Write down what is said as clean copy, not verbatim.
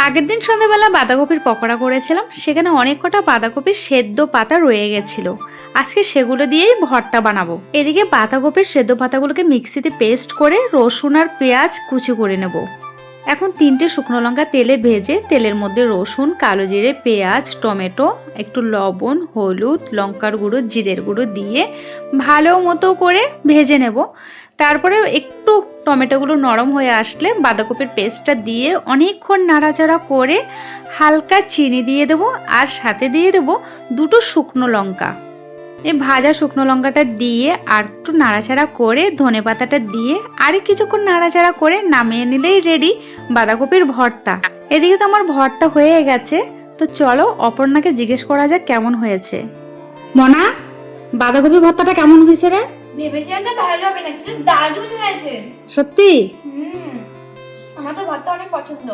আগের দিন সন্ধ্যাবেলা বাঁধাকপির পকোড়া করেছিলাম, সেখানে অনেক কটা বাঁধাকপির সেদ্ধ পাতা রয়ে গেছিল। আজকে সেগুলো দিয়েই ভর্তা বানাবো। এদিকে বাঁধাকপির সেদ্ধ পাতাগুলোকে মিক্সিতে পেস্ট করে রসুন আর পেঁয়াজ কুচি করে নেব। এখন 3টে শুকনো লঙ্কা তেলে ভেজে তেলের মধ্যে রসুন, কালো জিরে, পেঁয়াজ, টমেটো, একটু লবণ, হলুদ, লঙ্কার গুঁড়ো, জিরের গুঁড়ো দিয়ে ভালো মতো করে ভেজে নেব। তারপরে একটু টমেটোগুলো নরম হয়ে আসলে বাঁধাকপির পেস্টটা দিয়ে অনেকক্ষণ নাড়াচাড়া করে হালকা চিনি দিয়ে দেবো আর সাথে দিয়ে দেবো 2টো শুকনো লঙ্কা। এই ভাজা শুকনো লঙ্কাটা দিয়ে আর একটু নাড়াচাড়া করে ধনেপাতাটা দিয়ে আর কিছুক্ষণ নাড়াচাড়া করে নামিয়ে নিলেই রেডি বাঁধাকপির ভর্তা। এদিকে তো আমার ভর্তা হয়ে গেছে, তো চলো অপর্ণাকে জিজ্ঞেস করা যাক কেমন হয়েছে। মনা, বাঁধাকপি ভর্তাটা কেমন হয়েছে রে? ভেবেছিলাম তো ভালো হবে না, কিন্তু দারুণ হয়েছে। সত্যি? আমার তো ভর্তা অনেক পছন্দ।